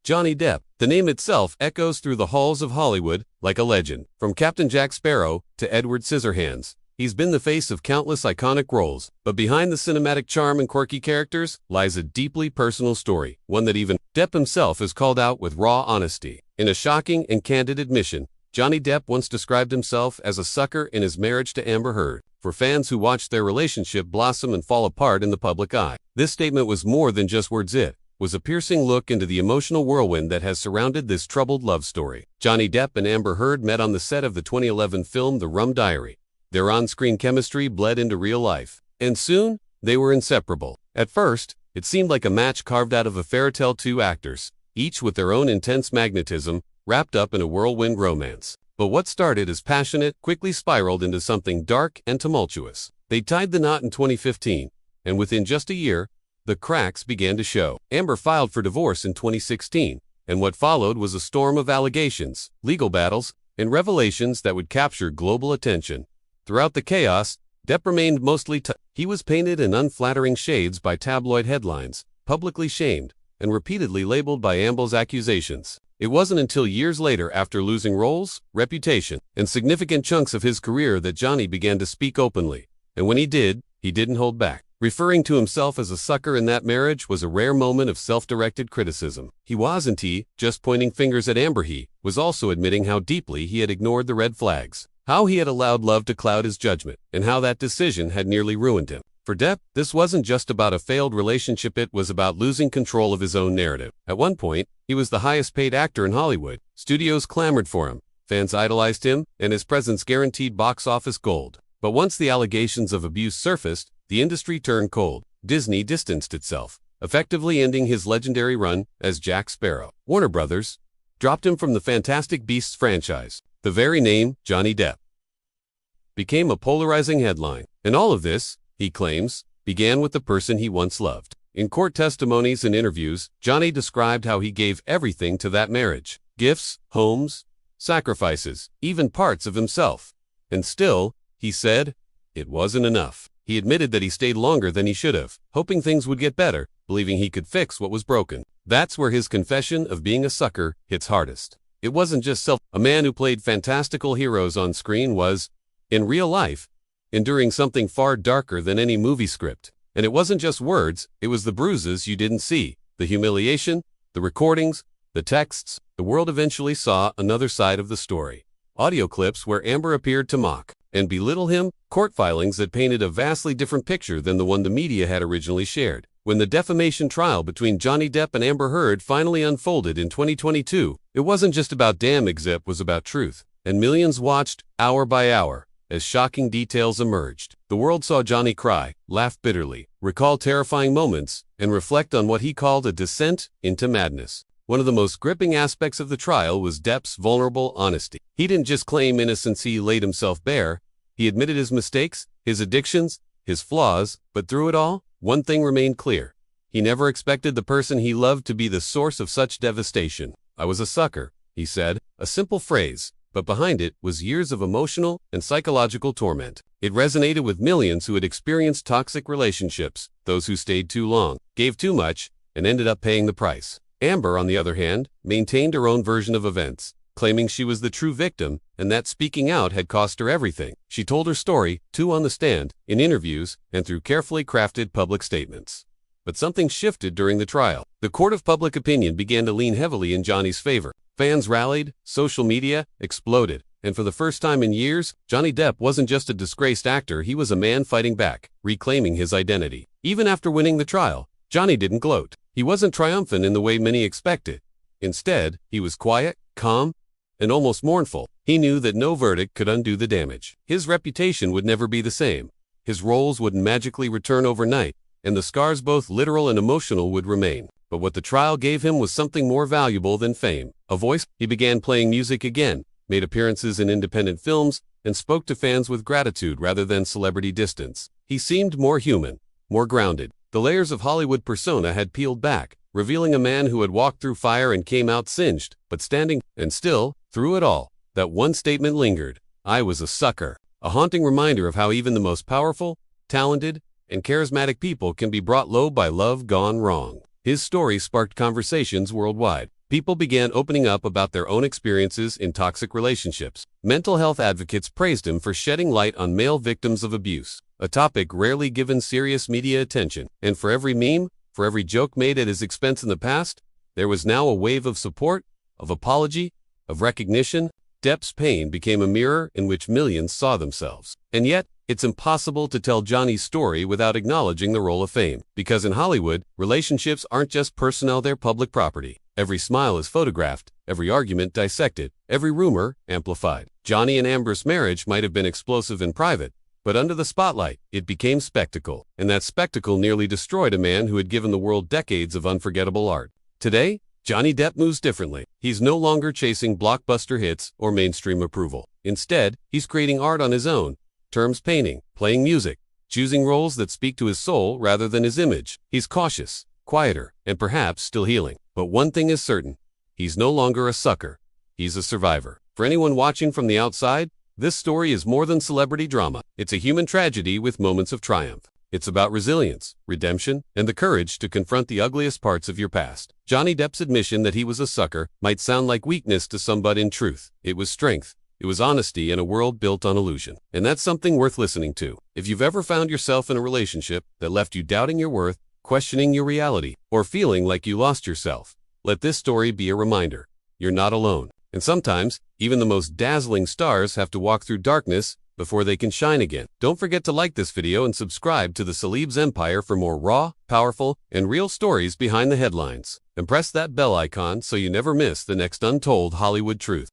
Johnny Depp. The name itself echoes through the halls of Hollywood like a legend. From Captain Jack Sparrow to Edward Scissorhands, he's been the face of countless iconic roles. But behind the cinematic charm and quirky characters lies a deeply personal story, one that even Depp himself has called out with raw honesty. In a shocking and candid admission, Johnny Depp once described himself as a sucker in his marriage to Amber Heard, for fans who watched their relationship blossom and fall apart in the public eye. This statement was more than just words. It was a piercing look into the emotional whirlwind that has surrounded this troubled love story. Johnny Depp and Amber Heard met on the set of the 2011 film The Rum Diary. Their on-screen chemistry bled into real life, and soon, they were inseparable. At first, it seemed like a match carved out of a fairy tale. Two actors, each with their own intense magnetism, wrapped up in a whirlwind romance. But what started as passionate quickly spiraled into something dark and tumultuous. They tied the knot in 2015, and within just a year, the cracks began to show. Amber filed for divorce in 2016, and what followed was a storm of allegations, legal battles, and revelations that would capture global attention. Throughout the chaos, Depp remained mostly he was painted in unflattering shades by tabloid headlines, publicly shamed, and repeatedly labeled by Amber's accusations. It wasn't until years later, after losing roles, reputation, and significant chunks of his career, that Johnny began to speak openly. And when he didn't hold back. Referring to himself as a sucker in that marriage was a rare moment of self-directed criticism. He wasn't just pointing fingers at Amber. He was also admitting how deeply he had ignored the red flags, how he had allowed love to cloud his judgment, and how that decision had nearly ruined him. For Depp, this wasn't just about a failed relationship, it was about losing control of his own narrative. At one point, he was the highest-paid actor in Hollywood. Studios clamored for him, fans idolized him, and his presence guaranteed box office gold. But once the allegations of abuse surfaced, the industry turned cold. Disney distanced itself, effectively ending his legendary run as Jack Sparrow. Warner Brothers dropped him from the Fantastic Beasts franchise. The very name, Johnny Depp, became a polarizing headline. And all of this, he claims, began with the person he once loved. In court testimonies and interviews, Johnny described how he gave everything to that marriage. Gifts, homes, sacrifices, even parts of himself. And still, he said, it wasn't enough. He admitted that he stayed longer than he should have, hoping things would get better, believing he could fix what was broken. That's where his confession of being a sucker hits hardest. It wasn't just a man who played fantastical heroes on screen was, in real life, enduring something far darker than any movie script. And it wasn't just words, it was the bruises you didn't see, the humiliation, the recordings, the texts. The world eventually saw another side of the story. Audio clips where Amber appeared to mock and belittle him, court filings that painted a vastly different picture than the one the media had originally shared. When the defamation trial between Johnny Depp and Amber Heard finally unfolded in 2022, it wasn't just about damn, it was about truth. And millions watched, hour by hour, as shocking details emerged. The world saw Johnny cry, laugh bitterly, recall terrifying moments, and reflect on what he called a descent into madness. One of the most gripping aspects of the trial was Depp's vulnerable honesty. He didn't just claim innocence, he laid himself bare. He admitted his mistakes, his addictions, his flaws, but through it all, one thing remained clear. He never expected the person he loved to be the source of such devastation. I was a sucker, he said, a simple phrase, but behind it was years of emotional and psychological torment. It resonated with millions who had experienced toxic relationships, those who stayed too long, gave too much, and ended up paying the price. Amber, on the other hand, maintained her own version of events, claiming she was the true victim and that speaking out had cost her everything. She told her story, too, on the stand, in interviews, and through carefully crafted public statements. But something shifted during the trial. The court of public opinion began to lean heavily in Johnny's favor. Fans rallied, social media exploded, and for the first time in years, Johnny Depp wasn't just a disgraced actor, he was a man fighting back, reclaiming his identity. Even after winning the trial, Johnny didn't gloat. He wasn't triumphant in the way many expected. Instead, he was quiet, calm, and almost mournful. He knew that no verdict could undo the damage. His reputation would never be the same. His roles wouldn't magically return overnight, and the scars, both literal and emotional, would remain. But what the trial gave him was something more valuable than fame. A voice. He began playing music again, made appearances in independent films, and spoke to fans with gratitude rather than celebrity distance. He seemed more human, more grounded. The layers of Hollywood persona had peeled back, revealing a man who had walked through fire and came out singed, but standing. And still, through it all, that one statement lingered. I was a sucker. A haunting reminder of how even the most powerful, talented, and charismatic people can be brought low by love gone wrong. His story sparked conversations worldwide. people began opening up about their own experiences in toxic relationships. Mental health advocates praised him for shedding light on male victims of abuse, a topic rarely given serious media attention. And for every meme, for every joke made at his expense in the past, there was now a wave of support, of apology, of recognition. Depp's pain became a mirror in which millions saw themselves. And yet, it's impossible to tell Johnny's story without acknowledging the role of fame. Because in Hollywood, relationships aren't just personal, they're public property. Every smile is photographed, every argument dissected, every rumor amplified. Johnny and Amber's marriage might have been explosive in private, but under the spotlight, it became spectacle. And that spectacle nearly destroyed a man who had given the world decades of unforgettable art. Today, Johnny Depp moves differently. He's no longer chasing blockbuster hits or mainstream approval. Instead, he's creating art on his own terms, painting, playing music, choosing roles that speak to his soul rather than his image. He's cautious, quieter, and perhaps still healing. But one thing is certain, he's no longer a sucker. He's a survivor. For anyone watching from the outside, this story is more than celebrity drama. It's a human tragedy with moments of triumph. It's about resilience, redemption, and the courage to confront the ugliest parts of your past. Johnny Depp's admission that he was a sucker might sound like weakness to some, but in truth, it was strength. It was honesty in a world built on illusion. And that's something worth listening to. If you've ever found yourself in a relationship that left you doubting your worth, questioning your reality, or feeling like you lost yourself, let this story be a reminder. You're not alone. And sometimes, even the most dazzling stars have to walk through darkness before they can shine again. Don't forget to like this video and subscribe to the Celebs Empire for more raw, powerful, and real stories behind the headlines. And press that bell icon so you never miss the next untold Hollywood truth.